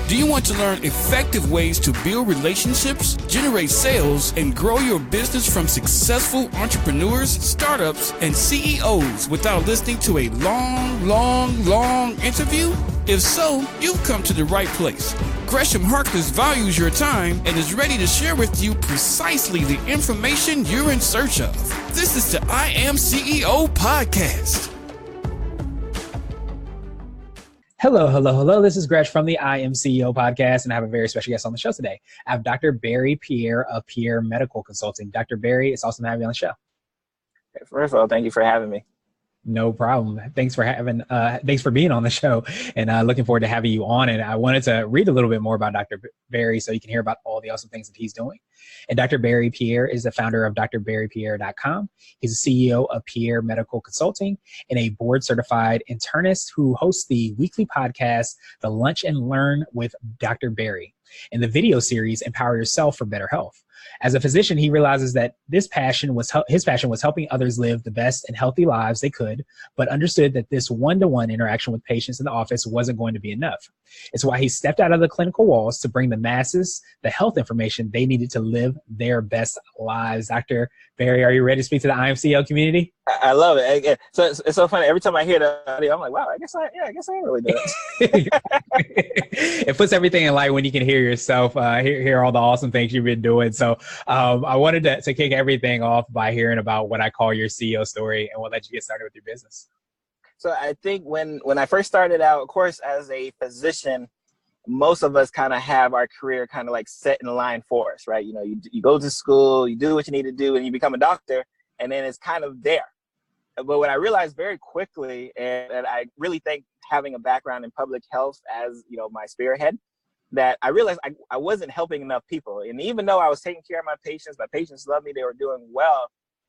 Do you want to learn effective ways to build relationships, generate sales, and grow your business from successful entrepreneurs, startups, and CEOs without listening to a long interview? If so, you've come to the right place. Gresham Harkless values your time and is ready to share with you precisely the information you're in search of. This is the I Am CEO podcast. Hello. This is Gresh from the I Am CEO podcast, and I have a very special guest on the show today. I have Dr. Barry Pierre of Pierre Medical Consulting. Dr. Barry, it's awesome to have you on the show. First of all, thank you for having me. No problem. Thanks for being on the show, and looking forward to having you on. And I wanted to read a little bit more about Dr. Barry so you can hear about all the awesome things that he's doing. And Dr. Barry Pierre is the founder of drbarrypierre.com. He's the CEO of Pierre Medical Consulting and a Board Certified Internist who hosts the weekly podcast, The Lunch and Learn with Dr. Barry, and the video series, Empower Yourself for Better Health. As a physician, he realizes that his passion was helping others live the best and healthy lives they could, but understood that this one-to-one interaction with patients in the office wasn't going to be enough. It's why he stepped out of the clinical walls to bring the masses the health information they needed to live their best lives. Dr. Barry, are you ready to speak to the IMCO community? I love it. So it's so funny. Every time I hear the audio, I'm like, wow, I guess I am really doing it. It puts everything in light when you can hear yourself, hear all the awesome things you've been doing. So I wanted to kick everything off by hearing about what I call your CEO story, and we'll let you get started with your business. So I think when I first started out, of course, as a physician, most of us kind of have our career kind of like set in line for us, right? You know, you go to school, you do what you need to do, and you become a doctor, and then it's kind of there. But what I realized very quickly, and I really think having a background in public health as, you know, my spearhead, that I realized I wasn't helping enough people. And even though I was taking care of my patients loved me, they were doing well,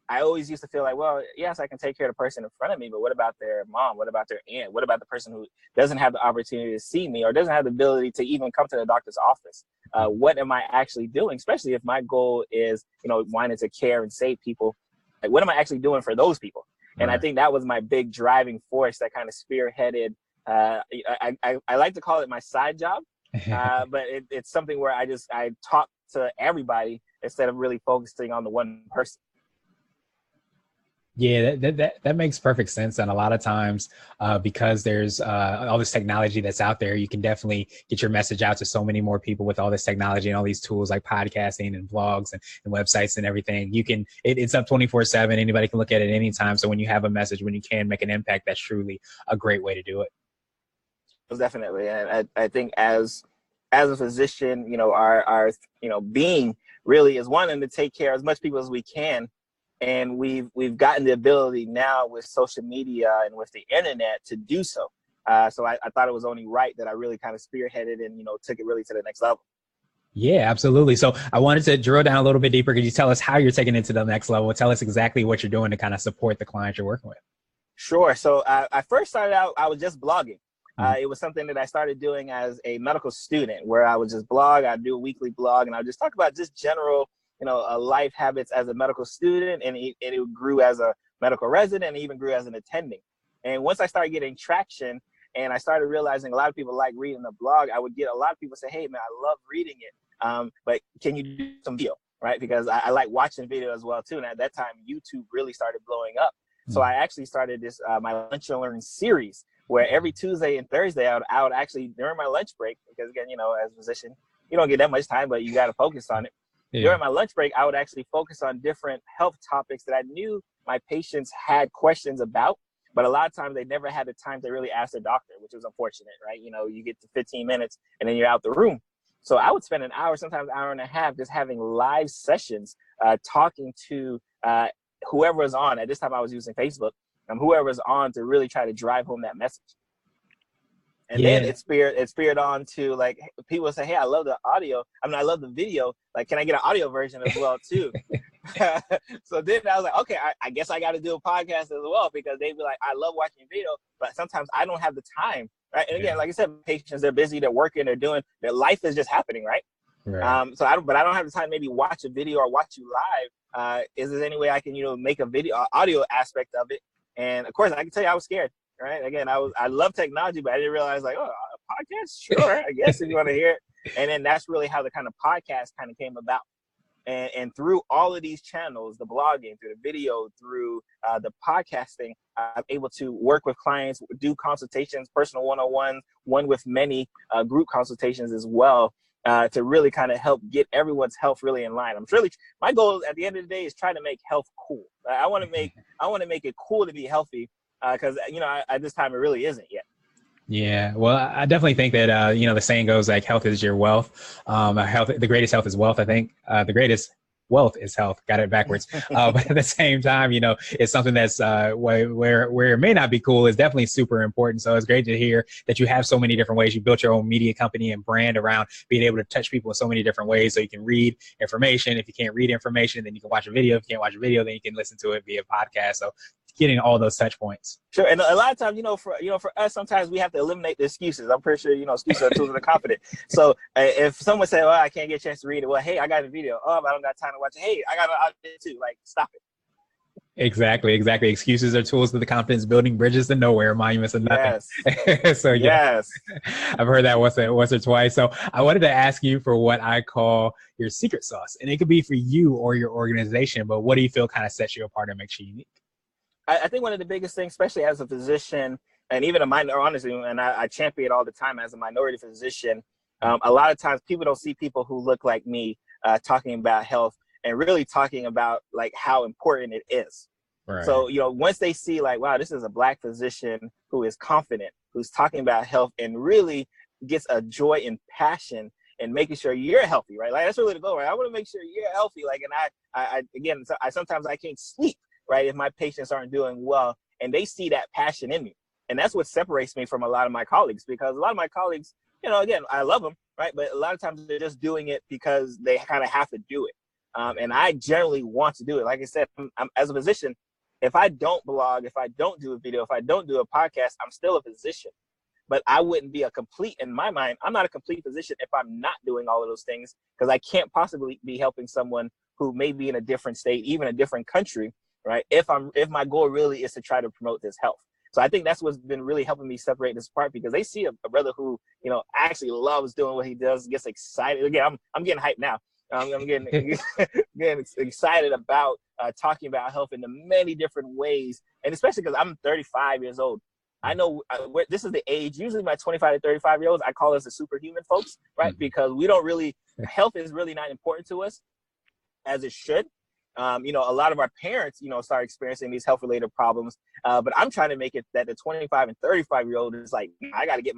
I always used to feel like, well, yes, I can take care of the person in front of me, but what about their mom? What about their aunt? What about the person who doesn't have the opportunity to see me or doesn't have the ability to even come to the doctor's office? What am I actually doing? Especially if my goal is, you know, wanting to care and save people. Like, what am I actually doing for those people? And I think that was my big driving force that kind of spearheaded. I like to call it my side job, but it's something where I talk to everybody instead of really focusing on the one person. Yeah, that makes perfect sense. And a lot of times, because there's all this technology that's out there, you can definitely get your message out to so many more people with all this technology and all these tools like podcasting and blogs and websites and everything. It's up 24/7. Anybody can look at it anytime. So when you have a message, when you can make an impact, that's truly a great way to do it. Definitely. And I think as a physician, you know, our being really is wanting to take care of as much people as we can. And we've gotten the ability now with social media and with the internet to do so. So I thought it was only right that I really kind of spearheaded and, you know, took it really to the next level. Yeah, absolutely. So I wanted to drill down a little bit deeper. Could you tell us how you're taking it to the next level? Tell us exactly what you're doing to kind of support the clients you're working with. Sure. So I first started out, I was just blogging. It was something that I started doing as a medical student where I would just blog. I'd do a weekly blog and I would just talk about just general, you know, life habits as a medical student, and it grew as a medical resident and even grew as an attending. And once I started getting traction and I started realizing a lot of people like reading the blog, I would get a lot of people say, hey, man, I love reading it, but can you do some video, right? Because I like watching video as well, too. And at that time, YouTube really started blowing up. So I actually started this, my Lunch and Learn series, where every Tuesday and Thursday, I would actually, during my lunch break, because again, you know, as a physician, you don't get that much time, but you got to focus on it. Yeah. During my lunch break, I would actually focus on different health topics that I knew my patients had questions about, but a lot of times they never had the time to really ask their doctor, which was unfortunate, right? You know, you get to 15 minutes and then you're out the room. So I would spend an hour, sometimes an hour and a half, just having live sessions, talking to whoever was on. At this time I was using Facebook, whoever was on to really try to drive home that message. And then it speared on to, like, people say, hey, I love the audio. I mean, I love the video. Like, can I get an audio version as well, too? So then I was like, okay, I guess I got to do a podcast as well, because they'd be like, I love watching video, but sometimes I don't have the time, right? And again, like I said, patients, they're busy, they're working, they're doing, their life is just happening, right? So I don't have the time to maybe watch a video or watch you live. Is there any way I can, you know, make a video, audio aspect of it? And of course, I can tell you I was scared. Right. Again, I love technology, but I didn't realize, like, oh, podcast? Sure, I guess if you want to hear it. And then that's really how the kind of podcast kind of came about. And through all of these channels, the blogging, through the video, through the podcasting, I'm able to work with clients, do consultations, personal one-on-ones, one with many group consultations as well, to really kind of help get everyone's health really in line. My goal at the end of the day is trying to make health cool. I want to make it cool to be healthy, because at this time it really isn't yet. Yeah, well, I definitely think that, the saying goes like health is your wealth. The greatest health is wealth. I think the greatest wealth is health. Got it backwards. But at the same time, it's something that's where it may not be cool is definitely super important. So it's great to hear that you have so many different ways. You built your own media company and brand around being able to touch people in so many different ways. So you can read information. If you can't read information, then you can watch a video. If you can't watch a video, then you can listen to it via podcast. So getting all those touch points. Sure, and a lot of times, for us, sometimes we have to eliminate the excuses. I'm pretty sure, excuses are tools of the confident. So if someone say, "Well, I can't get a chance to read it," well, hey, I got a video. Oh, I don't got time to watch it. Hey, I got an audio too. Like, stop it. Exactly. Excuses are tools to the confidence, building bridges to nowhere, monuments of nothing. Yes. So yes, I've heard that once or twice. So I wanted to ask you for what I call your secret sauce, and it could be for you or your organization. But what do you feel kind of sets you apart and makes you unique? I think one of the biggest things, especially as a physician, and even honestly, and I champion it all the time as a minority physician, a lot of times people don't see people who look like me talking about health and really talking about like how important it is. Right. So, once they see like, wow, this is a Black physician who is confident, who's talking about health and really gets a joy and passion and making sure you're healthy, right? Like, that's really the goal, right? I want to make sure you're healthy. Like, and sometimes I can't sleep, right, if my patients aren't doing well, and they see that passion in me. And that's what separates me from a lot of my colleagues, because a lot of my colleagues, again, I love them, right? But a lot of times they're just doing it because they kind of have to do it. And I generally want to do it. Like I said, I'm as a physician, if I don't blog, if I don't do a video, if I don't do a podcast, I'm still a physician. But I wouldn't be in my mind, I'm not a complete physician if I'm not doing all of those things, because I can't possibly be helping someone who may be in a different state, even a different country, right? If my goal really is to try to promote this health. So I think that's what's been really helping me separate this apart, because they see a brother who, actually loves doing what he does, gets excited. Again, I'm getting hyped now. I'm getting excited about talking about health in the many different ways. And especially because I'm 35 years old. I know this is the age, usually my 25 to 35 year olds, I call us the superhuman folks, right? Mm-hmm. Because we don't really, health is really not important to us as it should. A lot of our parents, start experiencing these health related problems. But I'm trying to make it that the 25 and 35 year old is like, I got to get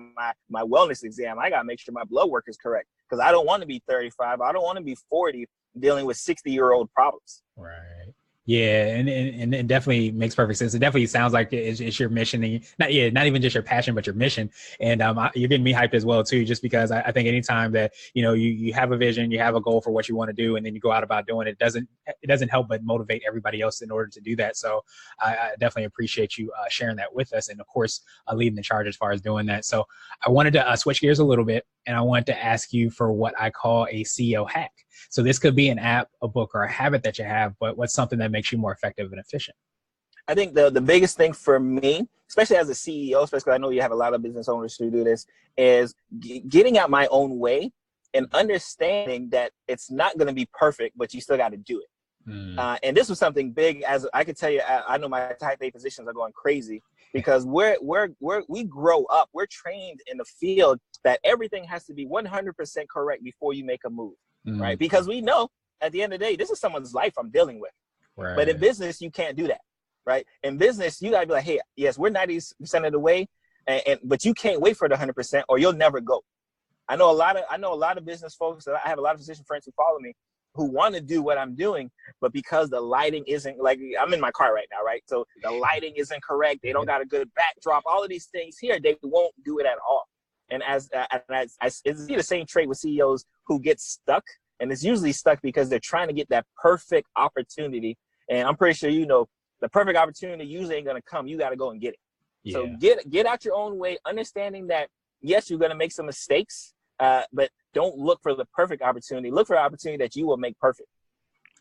my wellness exam. I got to make sure my blood work is correct, because I don't want to be 35. I don't want to be 40 dealing with 60-year-old problems. Right. Yeah, and it definitely makes perfect sense. It definitely sounds like it's your mission, and not even just your passion, but your mission. And you're getting me hyped as well too, just because I think anytime that you have a vision, you have a goal for what you want to do, and then you go out about doing it, it doesn't help but motivate everybody else in order to do that. So I definitely appreciate you sharing that with us, and of course leading the charge as far as doing that. So I wanted to switch gears a little bit, and I wanted to ask you for what I call a CEO hack. So this could be an app, a book, or a habit that you have, but what's something that makes you more effective and efficient? I think the biggest thing for me, especially as a CEO, especially because I know you have a lot of business owners who do this, is getting out my own way and understanding that it's not going to be perfect, but you still got to do it. And this was something big, as I could tell you, I know my type A physicians are going crazy, because we grow up, we're trained in the field that everything has to be 100% correct before you make a move, right? Because we know at the end of the day, this is someone's life I'm dealing with. Right. But in business, you can't do that, right? In business, you gotta be like, hey, yes, we're 90% of the way, but you can't wait for the 100% or you'll never go. I know a lot of business folks. I have a lot of physician friends who follow me who want to do what I'm doing, but because the lighting isn't, like, I'm in my car right now, right? So the lighting isn't correct. They don't got a good backdrop. All of these things here, they won't do it at all. And as it's the same trait with CEOs who get stuck, and it's usually stuck because they're trying to get that perfect opportunity. And I'm pretty sure the perfect opportunity usually ain't gonna come. You got to go and get it. Yeah. So get out your own way, understanding that yes, you're gonna make some mistakes, but don't look for the perfect opportunity. Look for an opportunity that you will make perfect.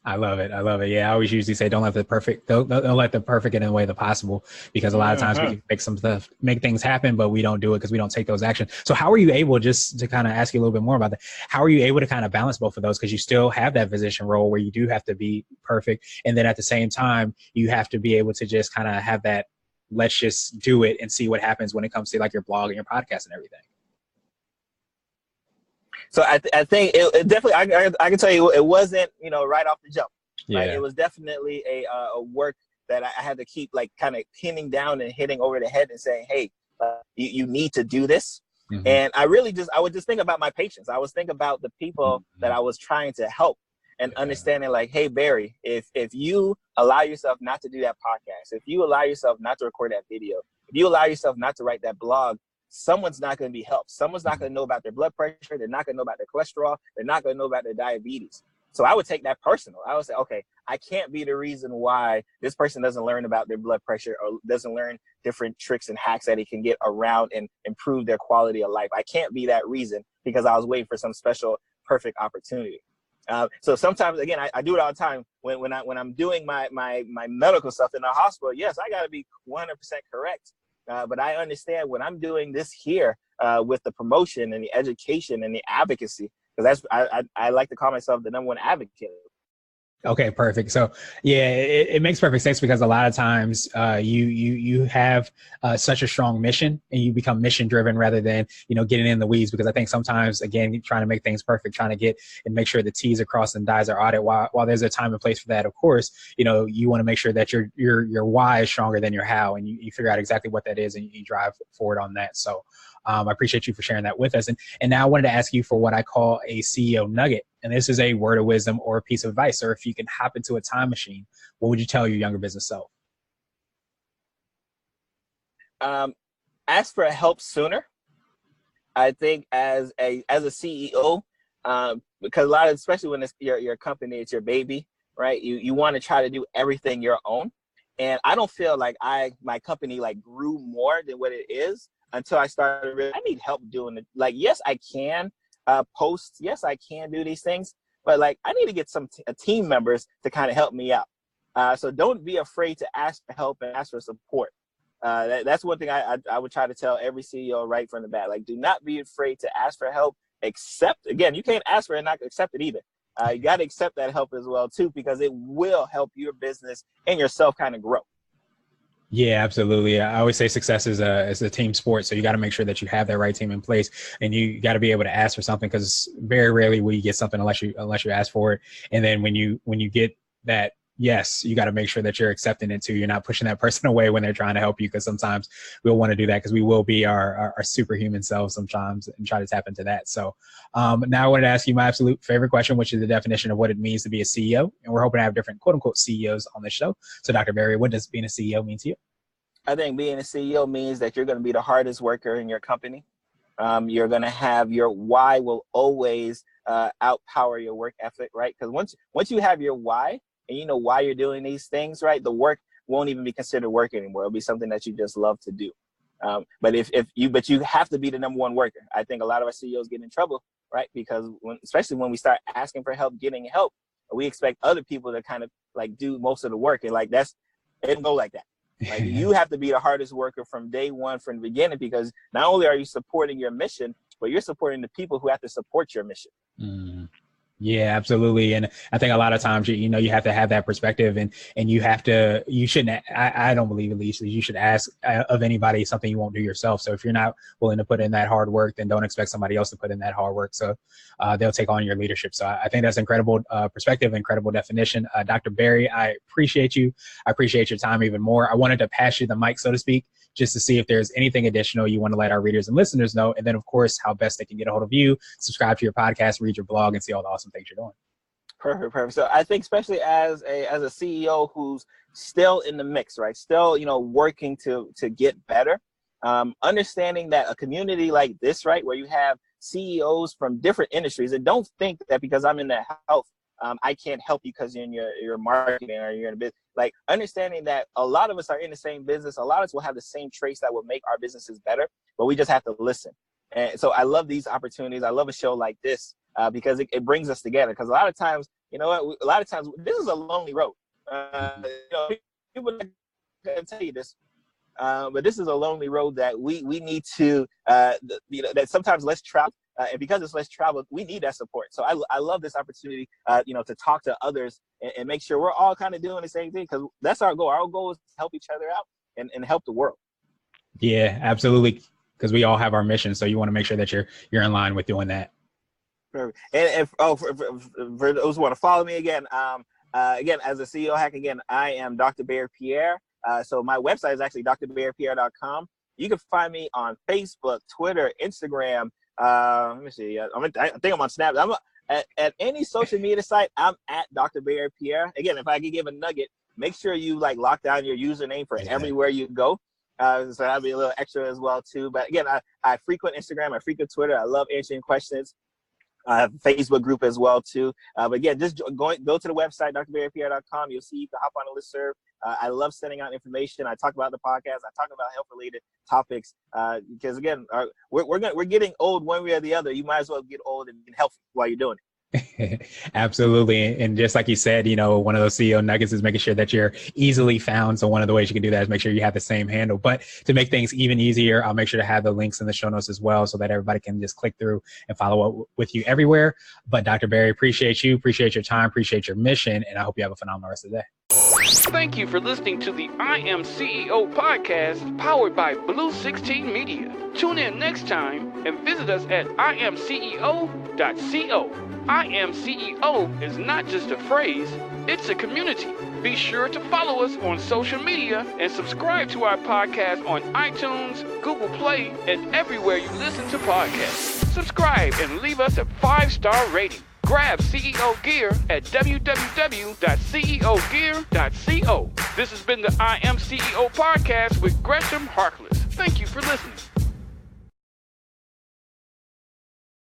I love it. I love it. Yeah, I always usually say, don't let the perfect get in the way of the possible, because a lot of times we can make some stuff, make things happen, but we don't do it because we don't take those actions. So how are you able, just to kind of ask you a little bit more about that, how are you able to kind of balance both of those? Because you still have that physician role where you do have to be perfect. And then at the same time, you have to be able to just kind of have that, let's just do it and see what happens when it comes to like your blog and your podcast and everything. So I think it definitely, I can tell you, it wasn't, right off the jump. Yeah. Right? It was definitely a work that I had to keep like kind of pinning down and hitting over the head and saying, hey, you need to do this. Mm-hmm. And I would just think about my patients. I was thinking about the people that I was trying to help, and understanding like, hey, Barry, if you allow yourself not to do that podcast, if you allow yourself not to record that video, if you allow yourself not to write that blog, someone's not going to be helped. Someone's not going to know about their blood pressure. They're not going to know about their cholesterol. They're not going to know about their diabetes. So I would take that personal. I would say, okay, I can't be the reason why this person doesn't learn about their blood pressure or doesn't learn different tricks and hacks that they can get around and improve their quality of life. I can't be that reason because I was waiting for some special, perfect opportunity. So sometimes, again, I do it all the time when I'm doing my medical stuff in the hospital. Yes, I got to be 100% correct. But I understand when I'm doing this here with the promotion and the education and the advocacy, because I like to call myself the #1 advocate. Okay, perfect. So yeah, it makes perfect sense, because a lot of times you have such a strong mission, and you become mission driven rather than, getting in the weeds. Because I think sometimes, again, trying to make things perfect, trying to get and make sure the T's are crossed and I's are dotted. While there's a time and place for that, of course, you want to make sure that your why is stronger than your how, and you figure out exactly what that is, and you drive forward on that. So I appreciate you for sharing that with us. And now I wanted to ask you for what I call a CEO nugget. And this is a word of wisdom or a piece of advice. Or if you can hop into a time machine, what would you tell your younger business self? Ask for help sooner. I think as a CEO, because a lot of, especially when it's your company, it's your baby, right? You want to try to do everything your own. And I don't feel like my company like grew more than what it is until I started I need help doing it. Like, yes, I can post. Yes, I can do these things, but like I need to get some team members to kind of help me out. So don't be afraid to ask for help and ask for support. That's one thing I would try to tell every CEO right from the bat. Like, do not be afraid to ask for help. Accept, again, you can't ask for it and not accept it either. You got to accept that help as well too, because it will help your business and yourself kind of grow. Yeah, absolutely. I always say success is a team sport. So you got to make sure that you have that right team in place, and you got to be able to ask for something, because very rarely will you get something unless you ask for it. And then when you get that yes, you got to make sure that you're accepting it too. You're not pushing that person away when they're trying to help you, because sometimes we'll want to do that because we will be our superhuman selves sometimes and try to tap into that. So now I wanted to ask you my absolute favorite question, which is the definition of what it means to be a CEO. And we're hoping to have different quote unquote CEOs on this show. So Dr. Barry, what does being a CEO mean to you? I think being a CEO means that you're going to be the hardest worker in your company. You're going to have your why will always outpower your work ethic, right? Because once you have your why and you know why you're doing these things, right, the work won't even be considered work anymore. It'll be something that you just love to do. But you have to be the #1 worker. I think a lot of our CEOs get in trouble, right? Because especially when we start asking for help, getting help, we expect other people to kind of like do most of the work, and like it didn't go like that. Like you have to be the hardest worker from day one, from the beginning, because not only are you supporting your mission, but you're supporting the people who have to support your mission. Mm. Yeah, absolutely. And I think a lot of times, you have to have that perspective, and you shouldn't, I don't believe at least, you should ask of anybody something you won't do yourself. So if you're not willing to put in that hard work, then don't expect somebody else to put in that hard work. So they'll take on your leadership. So I think that's incredible perspective, incredible definition. Dr. Barry, I appreciate you. I appreciate your time even more. I wanted to pass you the mic, so to speak, just to see if there's anything additional you want to let our readers and listeners know. And then, of course, how best they can get a hold of you, subscribe to your podcast, read your blog, and see all the awesome things you're doing. Perfect. So I think especially as a CEO who's still in the mix, right? Still, working to get better, understanding that a community like this, right, where you have CEOs from different industries, and don't think that because I'm in the health, I can't help you because you're in your marketing or you're in a business. Like understanding that a lot of us are in the same business. A lot of us will have the same traits that will make our businesses better, but we just have to listen. And so I love these opportunities. I love a show like this because it brings us together. Because a lot of times, you know what? A lot of times, this is a lonely road. People can tell you this, but this is a lonely road that we need to, that sometimes less travel. And because it's less travel, we need that support. So I love this opportunity, to talk to others and make sure we're all kind of doing the same thing, because that's our goal. Our goal is to help each other out and help the world. Yeah, absolutely. Because we all have our mission. So you want to make sure that you're in line with doing that. And for those who want to follow me again, again, as a CEO hack, again, I am Dr. Barry Pierre. So my website is actually drbarrypierre.com. You can find me on Facebook, Twitter, Instagram. Let me see. I think I'm on Snap. I'm at any social media site. I'm at Dr. Barry Pierre. Again, if I could give a nugget, make sure you lock down your username for everywhere you go. So that'll be a little extra as well too. But again, I frequent Instagram. I frequent Twitter. I love answering questions. I have a Facebook group as well too. But again, just go to the website, drbarrypierre.com. You'll see you can hop on a listserv. I love sending out information. I talk about the podcast. I talk about health-related topics because again, we're getting old one way or the other. You might as well get old and healthy while you're doing it. Absolutely. And just like you said, one of those CEO nuggets is making sure that you're easily found. So one of the ways you can do that is make sure you have the same handle. But to make things even easier, I'll make sure to have the links in the show notes as well, so that everybody can just click through and follow up with you everywhere. But Dr. Barry, appreciate you, appreciate your time, appreciate your mission, and I hope you have a phenomenal rest of the day. Thank you for listening to the I Am CEO podcast, powered by Blue 16 Media. Tune in next time and visit us at IAM418.co. I Am CEO is not just a phrase, it's a community. Be sure to follow us on social media and subscribe to our podcast on iTunes, Google Play, and everywhere you listen to podcasts. Subscribe and leave us a 5-star rating. Grab CEO gear at www.ceogear.co. This has been the I Am CEO podcast with Gresham Harkless. Thank you for listening.